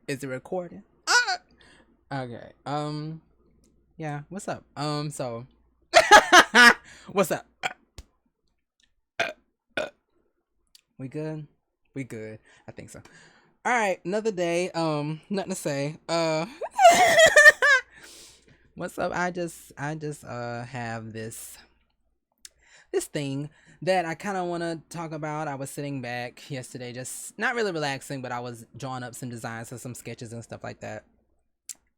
Is it recording? Okay. Yeah. What's up? So, what's up? We good? We good. I think so. All right. Another day. Nothing to say. What's up? I just have this thing that I kind of want to talk about. I was sitting back yesterday, just not really relaxing, but I was drawing up some designs and some sketches and stuff like that.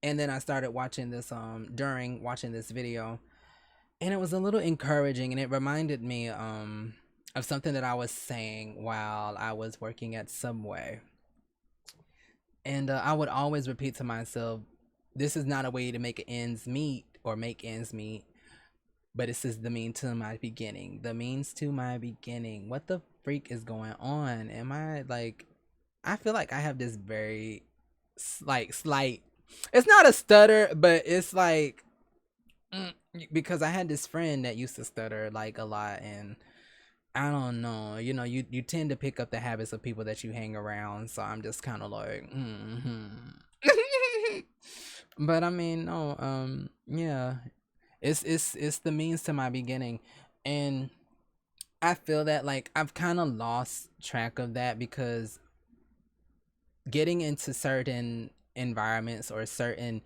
And then I started watching this during watching this video, and it was a little encouraging, and it reminded me of something that I was saying while I was working at Subway. And I would always repeat to myself, this is not a way to make ends meet or make ends meet, but this is the means to my beginning. The means to my beginning. What the freak is going on? Am I like, I feel like I have this very like slight, it's not a stutter, but it's like, because I had this friend that used to stutter like a lot, and I don't know, you tend to pick up the habits of people that you hang around. So I'm just kind of like, but I mean, no, yeah, it's the means to my beginning, and I feel that like I've kind of lost track of that because getting into certain environments or certain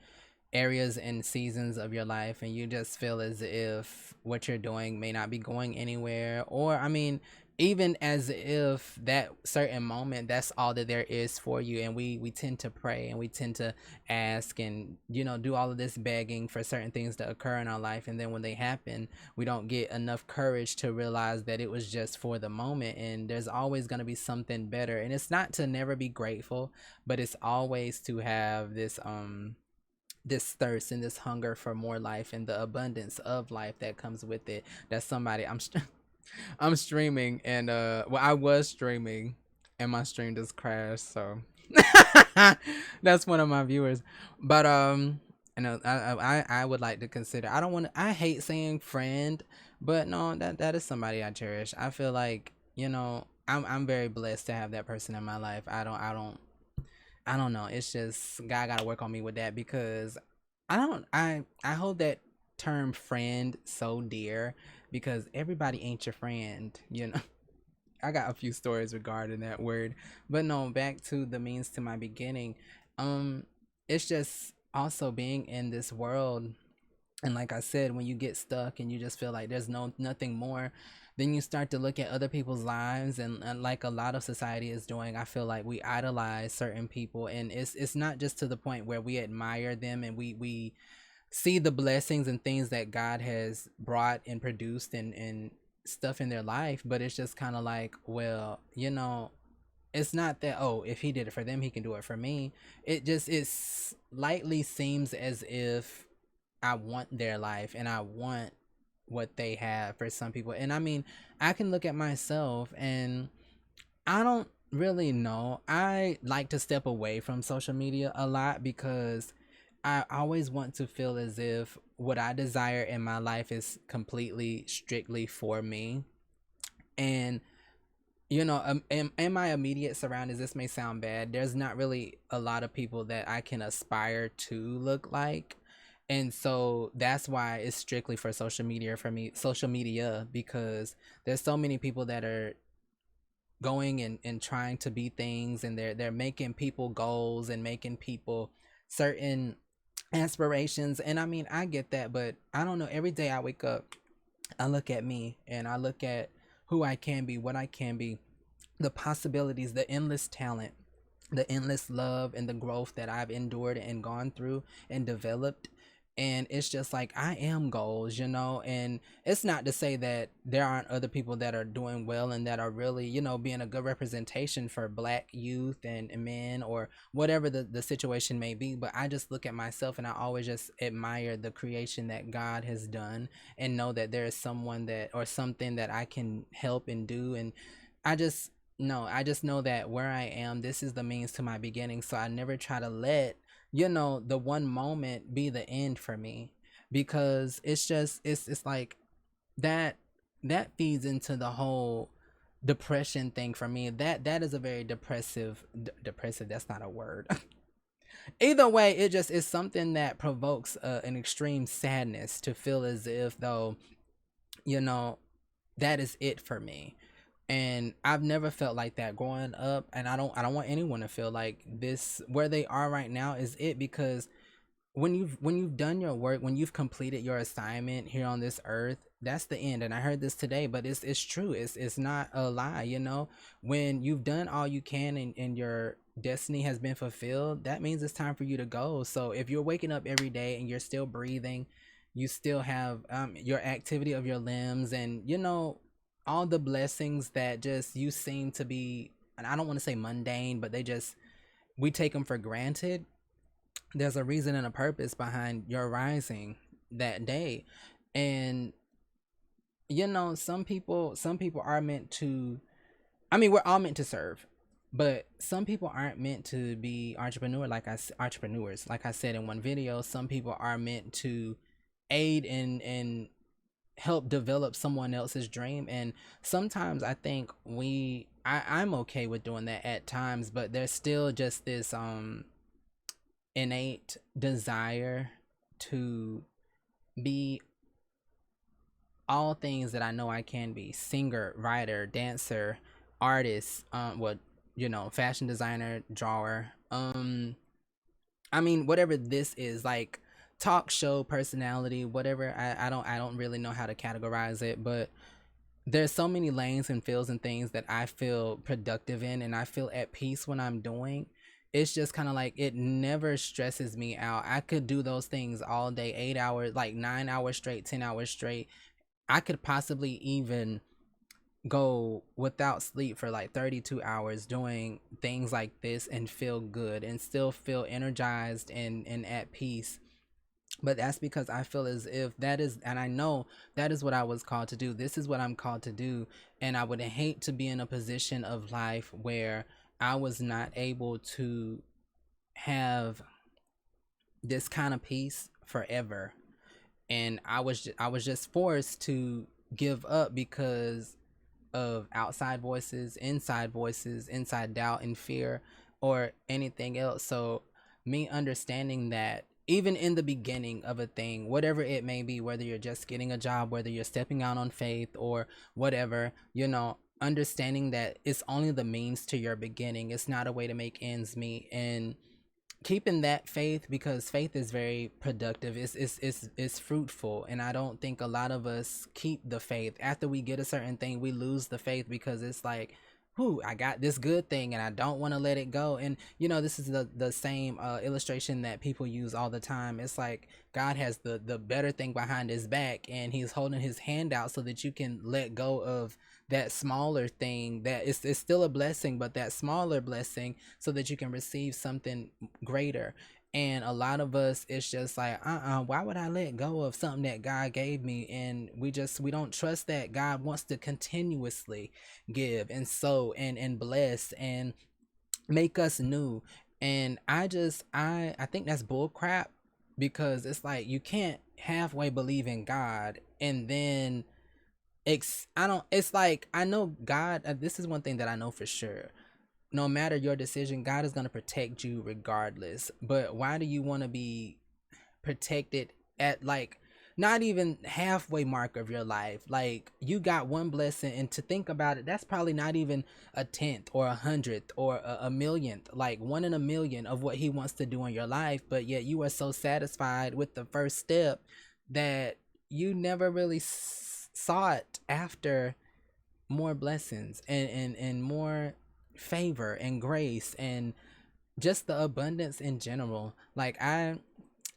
areas and seasons of your life, and you just feel as if what you're doing may not be going anywhere, or I mean, even as if that certain moment that's all that there is for you. And we tend to pray, and we tend to ask, and do all of this begging for certain things to occur in our life, and then when they happen, we don't get enough courage to realize that it was just for the moment, and there's always going to be something better. And it's not to never be grateful, but it's always to have this thirst and this hunger for more life and the abundance of life that comes with it. That's somebody I'm streaming, and well, I was streaming and my stream just crashed, so that's one of my viewers. But I would like to consider, I don't want to, I hate saying friend, but no, that is somebody I cherish. I feel like, I'm very blessed to have that person in my life. I don't know. It's just God got to work on me with that, because I hold that term friend so dear, because everybody ain't your friend. I got a few stories regarding that word. But no, back to the means to my beginning. Um it's just also being in this world, and like I said, when you get stuck and you just feel like there's nothing more, then you start to look at other people's lives, and like a lot of society is doing, I feel like we idolize certain people, and it's not just to the point where we admire them, and we see the blessings and things that God has brought and produced, and stuff in their life, but it's just kind of like, well, it's not that, oh, if he did it for them, he can do it for me. It slightly seems as if I want their life, and I want what they have for some people. And I mean, I can look at myself, and I don't really know. I like to step away from social media a lot, because I always want to feel as if what I desire in my life is completely, strictly for me. And in my immediate surroundings, this may sound bad, there's not really a lot of people that I can aspire to look like. And so that's why it's strictly for social media for me, social media, because there's so many people that are going and trying to be things, and they're making people goals and making people certain aspirations. And I mean, I get that, but I don't know, every day I wake up, I look at me, and I look at who I can be, what I can be, the possibilities, the endless talent, the endless love, and the growth that I've endured and gone through and developed. And it's just like, I am goals. And it's not to say that there aren't other people that are doing well and that are really, being a good representation for black youth and men, or whatever the situation may be. But I just look at myself, and I always just admire the creation that God has done, and know that there is someone that, or something that I can help and do. And I just no, I just know that where I am, this is the means to my beginning. So I never try to let, the one moment be the end for me, because it's like that that feeds into the whole depression thing for me. That is a very depressive, depressive, that's not a word. Either way, it just is something that provokes an extreme sadness to feel as if though, you know, that is it for me. And I've never felt like that growing up, and I don't want anyone to feel like this where they are right now is it, because when you've done your work, when you've completed your assignment here on this earth, that's the end. And I heard this today, but it's true. It's not a lie, you know. When you've done all you can and your destiny has been fulfilled, that means it's time for you to go. So if you're waking up every day and you're still breathing, you still have your activity of your limbs, and you know all the blessings that just you seem to be, and I don't want to say mundane, but they just, we take them for granted. There's a reason and a purpose behind your rising that day. And you know, some people are meant to, I mean, we're all meant to serve, but some people aren't meant to be entrepreneurs, like I said in one video. Some people are meant to aid and help develop someone else's dream. And sometimes I think I'm okay with doing that at times, but there's still just this innate desire to be all things that I know I can be: singer, writer, dancer, artist, what, you know, fashion designer, drawer. I mean, whatever this is, like talk show personality, whatever. I don't really know how to categorize it, but there's so many lanes and fields and things that I feel productive in and I feel at peace when I'm doing. It's just kind of like it never stresses me out. I could do those things all day, 8 hours, like 9 hours straight, 10 hours straight. I could possibly even go without sleep for like 32 hours doing things like this and feel good and still feel energized and at peace. But that's because I feel as if that is, and I know that is what I was called to do. This is what I'm called to do. And I would hate to be in a position of life where I was not able to have this kind of peace forever. And I was just forced to give up because of outside voices, inside doubt and fear, or anything else. So, me understanding that even in the beginning of a thing, whatever it may be, whether you're just getting a job, whether you're stepping out on faith, or whatever, you know, understanding that it's only the means to your beginning, it's not a way to make ends meet. And keeping that faith, because faith is very productive, it's fruitful. And I don't think a lot of us keep the faith. After we get a certain thing, we lose the faith because it's like, whoo, I got this good thing and I don't want to let it go. And you know, this is the same illustration that people use all the time. It's like God has the better thing behind his back and he's holding his hand out so that you can let go of that smaller thing that is, it's still a blessing, but that smaller blessing, so that you can receive something greater. And a lot of us, it's just like, why would I let go of something that God gave me? And we don't trust that God wants to continuously give and sow and bless and make us new. And I think that's bull crap, because it's like you can't halfway believe in God and then I don't, it's like I know God, this is one thing that I know for sure. No matter your decision, God is going to protect you regardless. But why do you want to be protected at like not even halfway mark of your life? Like you got one blessing, and to think about it, that's probably not even a tenth or a hundredth or a millionth, like one in a million of what he wants to do in your life. But yet you are so satisfied with the first step that you never really sought after more blessings and more favor and grace and just the abundance in general. Like I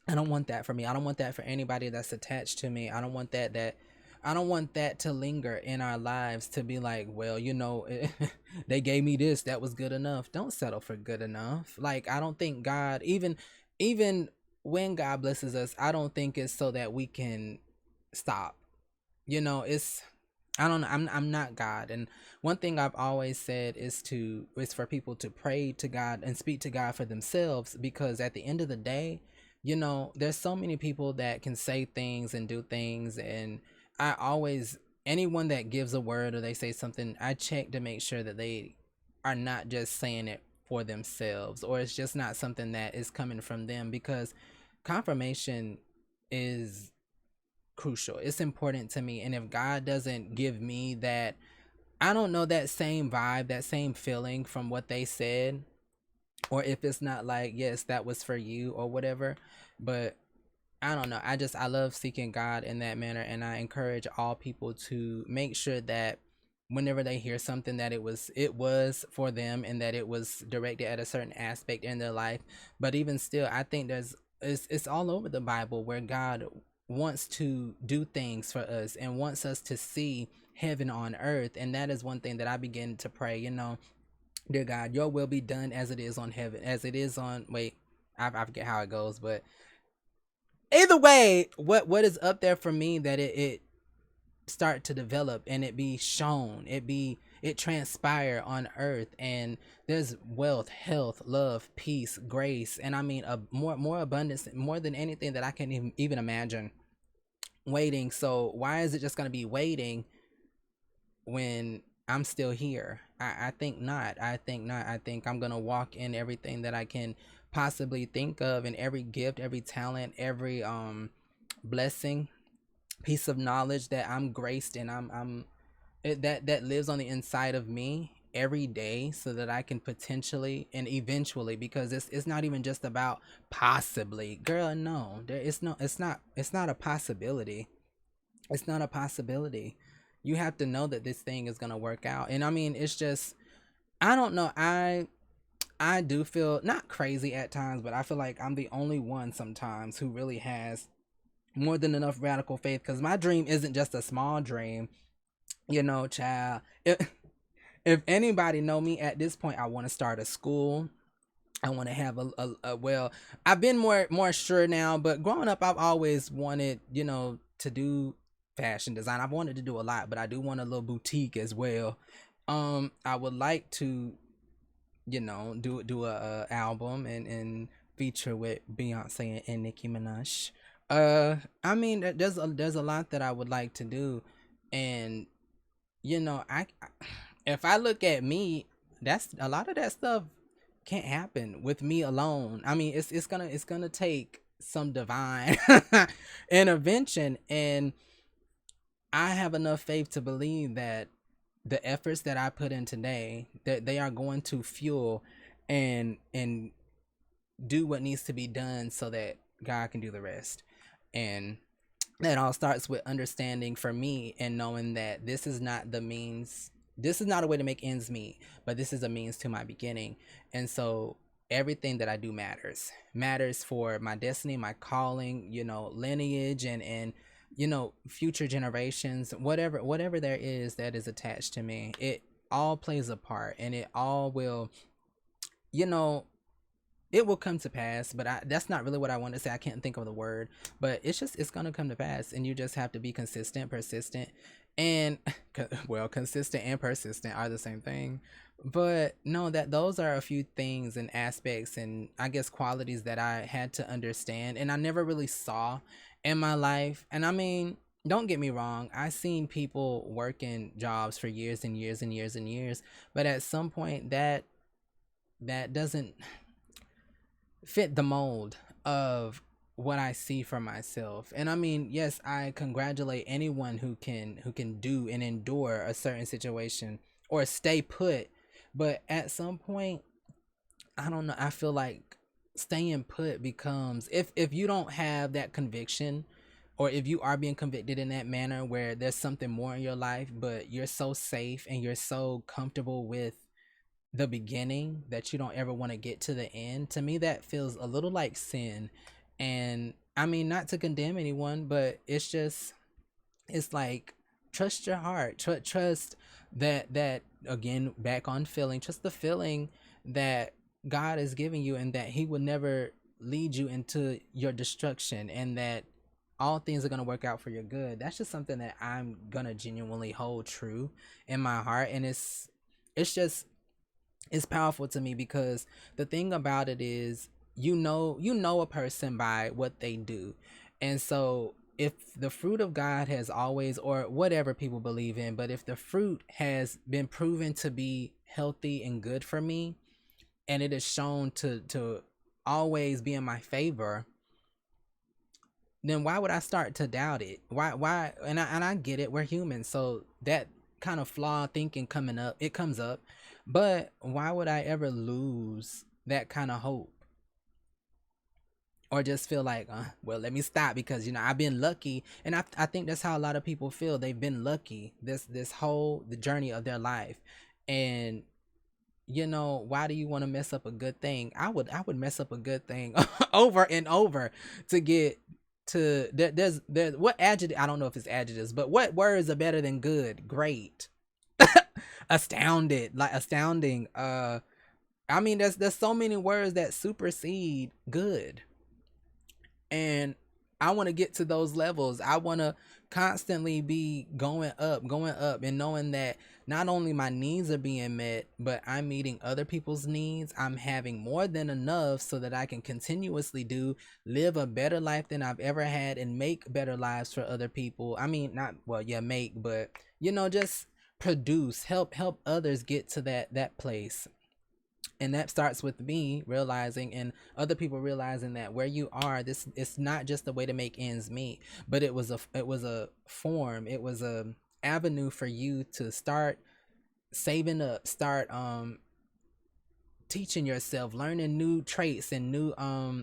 don't want that for me. I don't want that for anybody that's attached to me. I don't want that to linger in our lives, to be like, well, you know, they gave me this, that was good enough. Don't settle for good enough. Like I don't think God, even when God blesses us, I don't think it's so that we can stop. You know, it's, I don't know, I'm not God. And one thing I've always said is for people to pray to God and speak to God for themselves, because at the end of the day, you know, there's so many people that can say things and do things. And I always, anyone that gives a word or they say something, I check to make sure that they are not just saying it for themselves, or it's just not something that is coming from them, because confirmation is crucial. It's important to me. And if God doesn't give me that, I don't know, that same vibe, that same feeling from what they said, or if it's not like, yes, that was for you or whatever. But I don't know. I love seeking God in that manner, and I encourage all people to make sure that whenever they hear something, that it was for them, and that it was directed at a certain aspect in their life. But even still, I think it's all over the Bible where God wants to do things for us and wants us to see heaven on earth. And that is one thing that I begin to pray, dear God, your will be done as it is on heaven, as it is on, wait, I forget how it goes, but either way, what is up there for me, that it start to develop, and it be shown, it transpire on earth, and there's wealth, health, love, peace, grace, and I mean, a more abundance, more than anything that I can even imagine, waiting. So why is it just going to be waiting when I'm still here? I think not. I think not. I think I'm gonna walk in everything that I can possibly think of, and every gift, every talent, every blessing, piece of knowledge that I'm graced, and that lives on the inside of me every day, so that I can potentially and eventually, because it's not even just about possibly, girl, no, it's not a possibility. It's not a possibility. You have to know that this thing is going to work out. And I mean, it's just, I don't know, I do feel not crazy at times, but I feel like I'm the only one sometimes who really has more than enough radical faith, because my dream isn't just a small dream, child. If anybody know me at this point, I want to start a school. I want to have a well, I've been more sure now, but growing up, I've always wanted, to do fashion design. I've wanted to do a lot, but I do want a little boutique as well. I would like to, do a album and feature with Beyonce and Nicki Minaj. I mean, there's a lot that I would like to do, and I if I look at me, that's a lot of that stuff can't happen with me alone. I mean, it's gonna take some divine intervention, and I have enough faith to believe that the efforts that I put in today, that they are going to fuel and do what needs to be done, so that God can do the rest. And that all starts with understanding for me, and knowing that this is not the means, this is not a way to make ends meet, but this is a means to my beginning. And so everything that I do matters for my destiny, my calling, lineage, and future generations, whatever there is that is attached to me. It all plays a part, and it all will, you know it will come to pass. But that's not really what I want to say. I can't think of the word, but it's gonna come to pass, and you just have to be consistent, persistent, and well, consistent and persistent are the same thing. But no, that those are a few things and aspects, and I guess qualities that I had to understand, and I never really saw in my life. And I mean, don't get me wrong, I've seen people working jobs for years and years and years and years, but at some point that doesn't fit the mold of what I see for myself. And I mean, yes, I congratulate anyone who can do and endure a certain situation or stay put, but at some point, I don't know, I feel like staying put becomes, if you don't have that conviction, or if you are being convicted in that manner where there's something more in your life, but you're so safe and you're so comfortable with the beginning that you don't ever want to get to the end. To me, that feels a little like sin. And I mean, not to condemn anyone, but it's like, trust your heart, trust that again, back on feeling, trust the feeling that God is giving you, and that he will never lead you into your destruction, and that all things are going to work out for your good. That's just something that I'm going to genuinely hold true in my heart. And it's just, it's powerful to me, because the thing about it is, you know a person by what they do. And so if the fruit of God has always, or whatever people believe in, but if the fruit has been proven to be healthy and good for me, and it is shown to always be in my favor, then why would I start to doubt it? Why and I get it, we're humans, so that kind of flawed thinking coming up, it comes up. But why would I ever lose that kind of hope? Or just feel like, well, let me stop because I've been lucky, and I think that's how a lot of people feel. They've been lucky this whole the journey of their life, and why do you want to mess up a good thing? I would mess up a good thing over and over to get to there's what adjective, I don't know if it's adjectives, but what words are better than good, great, astounded, like astounding, I mean there's so many words that supersede good. And I want to get to those levels. I want to constantly be going up, and knowing that not only my needs are being met, but I'm meeting other people's needs. I'm having more than enough so that I can continuously live a better life than I've ever had, and make better lives for other people. I mean, not, well, yeah, make, but just produce, help others get to that place. And that starts with me realizing, and other people realizing, that where you are, this, it's not just a way to make ends meet, but it was a form, it was a avenue for you to start saving up, start teaching yourself, learning new traits and new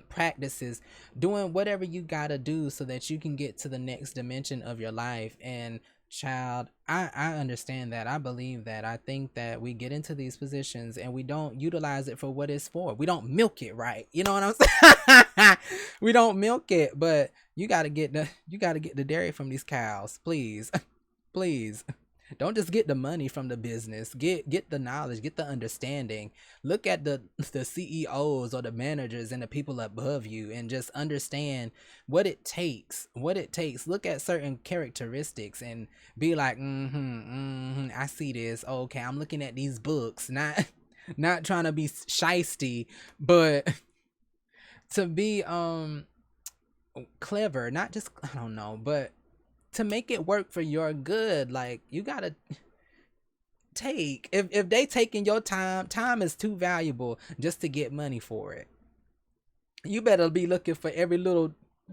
practices, doing whatever you got to do so that you can get to the next dimension of your life. And child, I understand that. I believe that. I think that we get into these positions and we don't utilize it for what it's for. We don't milk it right. You know what I'm saying? We don't milk it, but you got to get the dairy from these cows, please. Please. Don't just get the money from the business. Get the knowledge, get the understanding. Look at the CEOs or the managers and the people above you, and just understand what it takes. What it takes. Look at certain characteristics and be like, I see this. Okay, I'm looking at these books, not not trying to be shisty, but to be clever, not just, I don't know, but to make it work for your good. Like, you gotta take, if they taking your time is too valuable just to get money for it. You better be looking for every little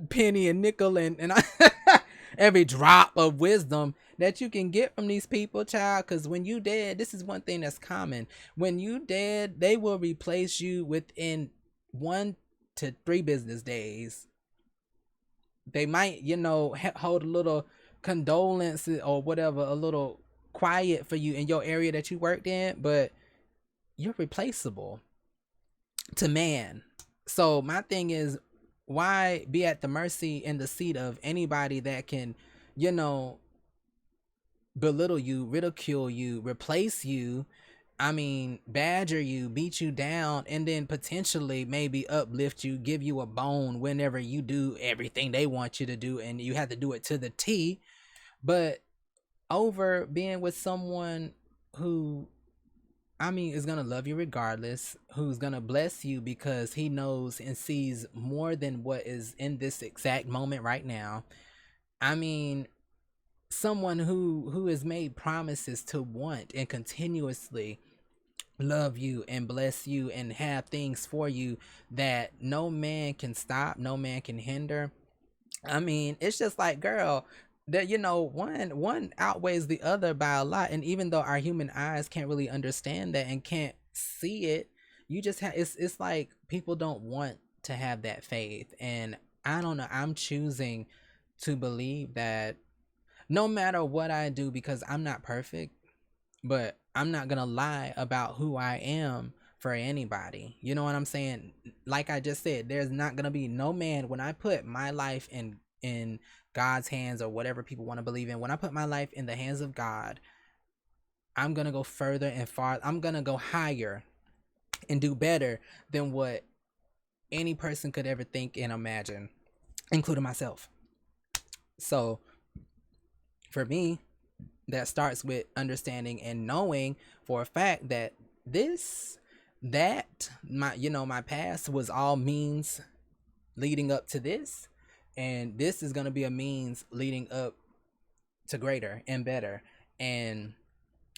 penny and nickel, and every drop of wisdom that you can get from these people, child. Because when you dead, this is one thing that's common. When you dead, they will replace you within 1 to 3 business days. They might, hold a little condolence or whatever, a little quiet for you in your area that you worked in, but you're replaceable to man. So my thing is, why be at the mercy in the seat of anybody that can, you know, belittle you, ridicule you, replace you, I mean, badger you, beat you down, and then potentially maybe uplift you, give you a bone whenever you do everything they want you to do, and you have to do it to the T. But over being with someone who, I mean, is gonna love you regardless, who's gonna bless you because he knows and sees more than what is in this exact moment right now. I mean, someone who has made promises to want and continuously love you and bless you and have things for you that no man can stop, no man can hinder. I mean, it's just like, girl, that, one outweighs the other by a lot. And even though our human eyes can't really understand that and can't see it, you just have, it's like people don't want to have that faith. And I don't know, I'm choosing to believe that no matter what I do, because I'm not perfect, but I'm not gonna lie about who I am for anybody. You know what I'm saying? Like I just said, there's not gonna be no man, when I put my life in God's hands, or whatever people want to believe in. When I put my life in the hands of God, I'm gonna go further and far. I'm gonna go higher and do better than what any person could ever think and imagine, including myself. So for me, that starts with understanding and knowing for a fact that this that my past was all means leading up to this, and this is going to be a means leading up to greater and better. And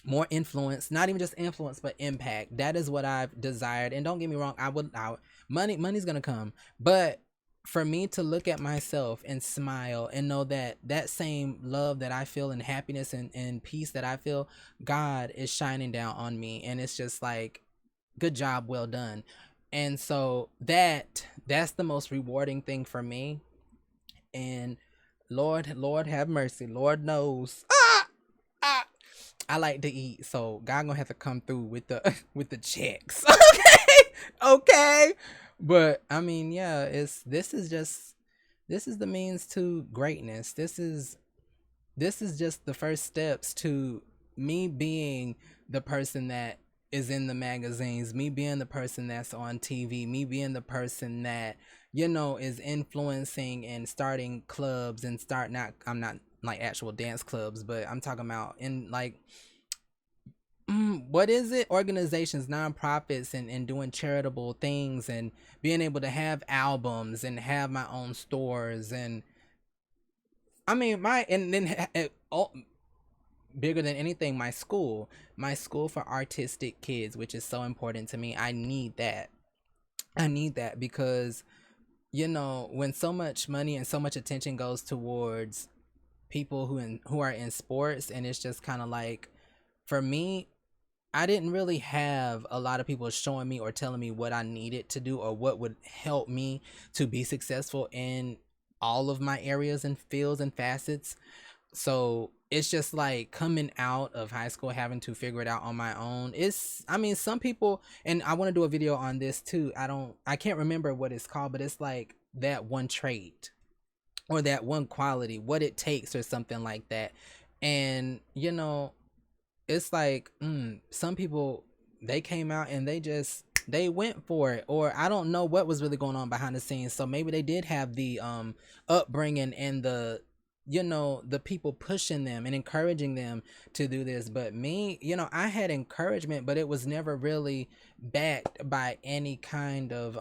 more influence, not even just influence but impact. That is what I've desired. And don't get me wrong, money's gonna come, but for me to look at myself and smile and know that that same love that I feel and happiness and peace that I feel, God is shining down on me, and it's just like, good job, well done. And so that's the most rewarding thing for me. And Lord have mercy, Lord knows, ah, I like to eat, so God gonna have to come through with the with the checks. Okay, okay. But I mean, yeah, it's this is the means to greatness. This is just the first steps to me being the person that is in the magazines, me being the person that's on TV, me being the person that, is influencing and starting clubs and start not I'm not like actual dance clubs, but I'm talking about in like, what is it, organizations, nonprofits, and doing charitable things, and being able to have albums and have my own stores. And I mean, my and then bigger than anything, my school for artistic kids, which is so important to me. I need that because, when so much money and so much attention goes towards people who are in sports, and it's just kind of like, for me, I didn't really have a lot of people showing me or telling me what I needed to do or what would help me to be successful in all of my areas and fields and facets. So it's just like coming out of high school, having to figure it out on my own. I mean, some people, and I want to do a video on this too. I can't remember what it's called, but it's like that one trait or that one quality, what it takes or something like that. And, it's like, some people, they came out and they went for it, or I don't know what was really going on behind the scenes. So maybe they did have the upbringing and the people pushing them and encouraging them to do this. But me, I had encouragement, but it was never really backed by any kind of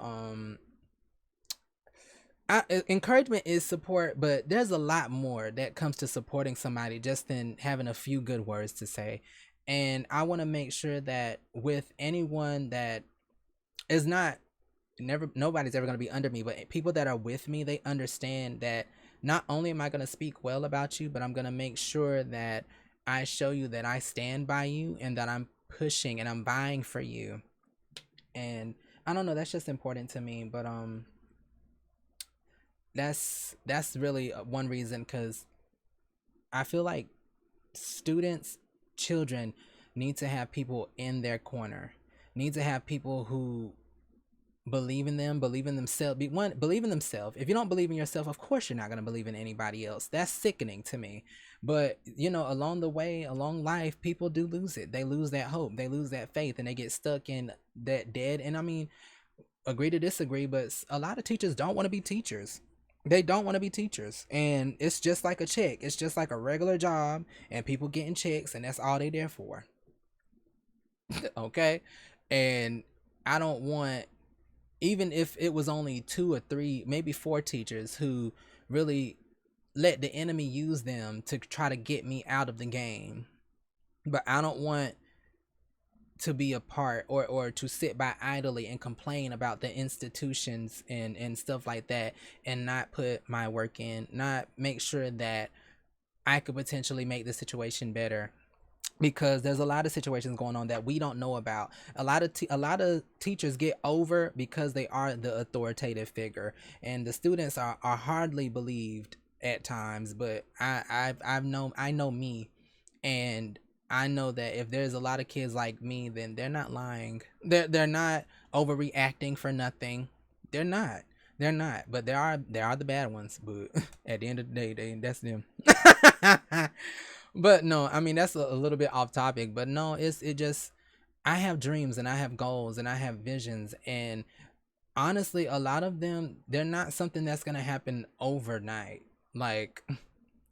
encouragement is support, but there's a lot more that comes to supporting somebody just than having a few good words to say. And I want to make sure that with anyone that is not, never, nobody's ever going to be under me, but people that are with me, they understand that not only am I going to speak well about you, but I'm going to make sure that I show you that I stand by you and that I'm pushing and I'm vying for you. And I don't know, that's just important to me. But that's really one reason, because I feel like students, children need to have people in their corner, need to have people who believe in them, believe in themselves. Believe in themselves. If you don't believe in yourself, of course you're not going to believe in anybody else. That's sickening to me. But along the way, along life, people do lose it. They lose that hope, they lose that faith, and they get stuck in that dead. And I mean, agree to disagree, but a lot of teachers don't want to be teachers. They don't want to be teachers. And it's just like a check. It's just like a regular job, and people getting checks, and that's all they there for. Okay? And I don't want, even if it was only two or three, maybe four teachers who really let the enemy use them to try to get me out of the game. But I don't want to be a part, or to sit by idly and complain about the institutions and stuff like that, and not put my work in, not make sure that I could potentially make the situation better. Because there's a lot of situations going on that we don't know about. A lot of teachers get over because they are the authoritative figure, and the students are hardly believed at times. But I know me, and I know that if there's a lot of kids like me, then they're not lying. They're not overreacting for nothing. They're not. They're not. But there are the bad ones. But at the end of the day, that's them. But no, I mean, that's a little bit off topic. But no, it just, I have dreams and I have goals and I have visions, and honestly, a lot of them, they're not something that's gonna happen overnight. Like,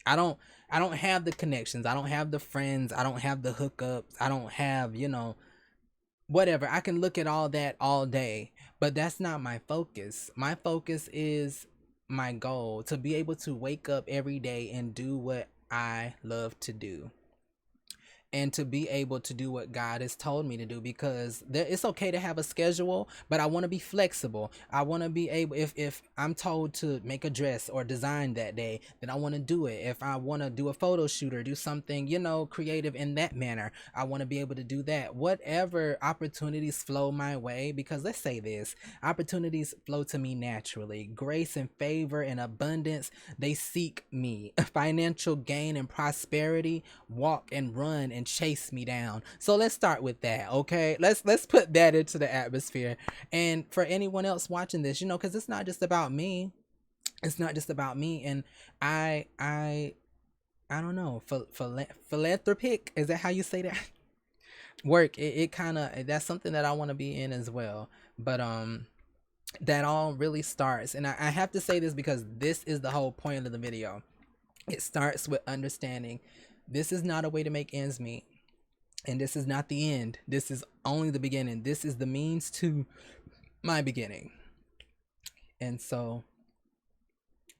I don't I don't have the connections. I don't have the friends. I don't have the hookups. I don't have, whatever. I can look at all that all day, but that's not my focus. My focus is my goal to be able to wake up every day and do what I love to do. and to be able to do what God has told me to do, because it's okay to have a schedule, but I want to be flexible. I want to be able, if I'm told to make a dress or design that day, then I want to do it. If I want to do a photo shoot or do something, creative in that manner, I want to be able to do that. Whatever opportunities flow my way, because let's say this, opportunities flow to me naturally. Grace and favor and abundance, they seek me. Financial gain and prosperity walk and run and chase me down. So let's start with that, okay? Let's put that into the atmosphere. And for anyone else watching this, because it's not just about me. It's not just about me. And I don't know, philanthropic, is that how you say that? Work, it kind of, that's something that I want to be in as well. But that all really starts, and I have to say this because this is the whole point of the video. It starts with understanding this is not a way to make ends meet, and this is not the end. This is only the beginning. This is the means to my beginning. And so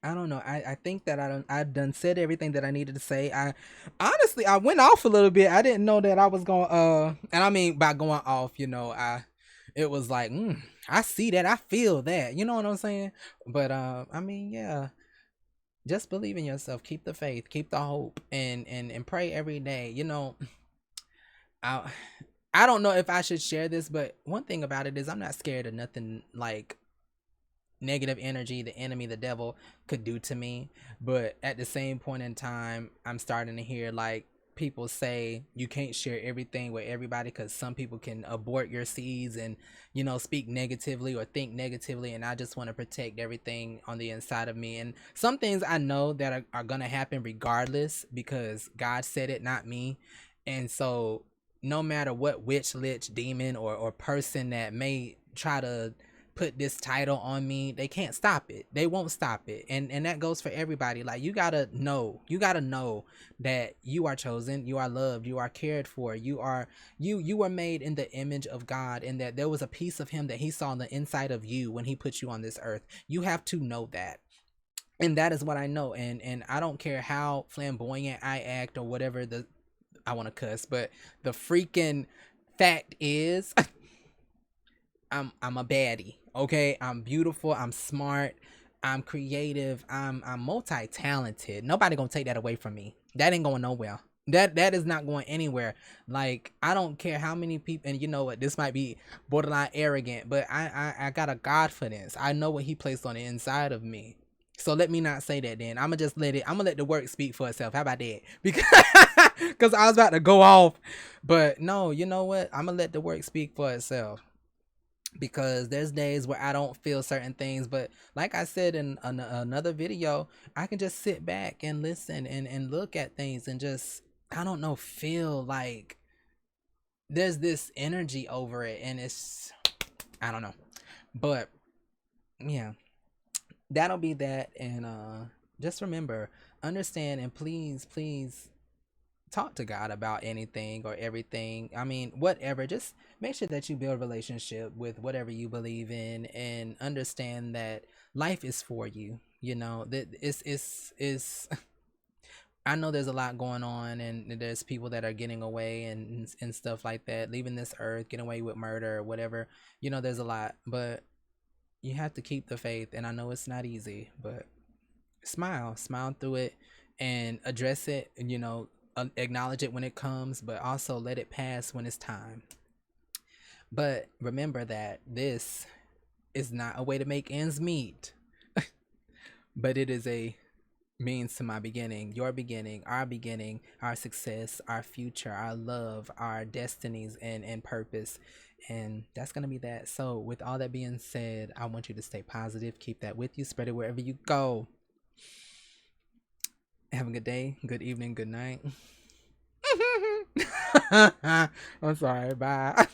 I don't know. I think that I've done said everything that I needed to say. I honestly, I went off a little bit. I didn't know that I was going and I mean by going off, it was like, I see that, I feel that. You know what I'm saying? But I mean, yeah. Just believe in yourself, keep the faith, keep the hope, and pray every day. I I don't know if I should share this, but one thing about it is I'm not scared of nothing like negative energy the enemy, the devil, could do to me. But at the same point in time, I'm starting to hear like people say you can't share everything with everybody because some people can abort your seeds and speak negatively or think negatively, and I just want to protect everything on the inside of me. And some things I know that are gonna happen regardless, because God said it, not me. And so no matter what witch, lich, demon, or person that may try to put this title on me, they can't stop it. They won't stop it. And that goes for everybody. Like, you gotta know that you are chosen, you are loved, you are cared for, you were made in the image of God, and that there was a piece of him that he saw on the inside of you when he put you on this earth. You have to know that. And that is what I know. And I don't care how flamboyant I act or whatever, I want to cuss, but the freaking fact is I'm a baddie. Okay, I'm beautiful, I'm smart, I'm creative, I'm multi-talented. Nobody gonna take that away from me. That ain't going nowhere. That is not going anywhere. Like, I don't care how many people, and you know what, this might be borderline arrogant, but I got a confidence. I know what he placed on the inside of me. So let me not say that then. I'm gonna let the work speak for itself. How about that? Because I was about to go off. But no, you know what? I'm gonna let the work speak for itself, because there's days where I don't feel certain things, but like I said in another video, I can just sit back and listen and look at things and just, I don't know, feel like there's this energy over it, and it's, I don't know. But yeah, that'll be that. And just remember, understand, and please talk to God about anything or everything. I mean, whatever. Just make sure that you build a relationship with whatever you believe in, and understand that life is for you. That it's I know there's a lot going on, and there's people that are getting away and stuff like that, leaving this earth, getting away with murder or whatever. There's a lot, but you have to keep the faith. And I know it's not easy, but smile through it and address it, and acknowledge it when it comes, but also let it pass when it's time. But remember that this is not a way to make ends meet, but it is a means to my beginning, your beginning, our success, our future, our love, our destinies, and purpose. And that's going to be that. So with all that being said, I want you to stay positive, keep that with you, spread it wherever you go. Have a good day, good evening, good night. I'm sorry, bye.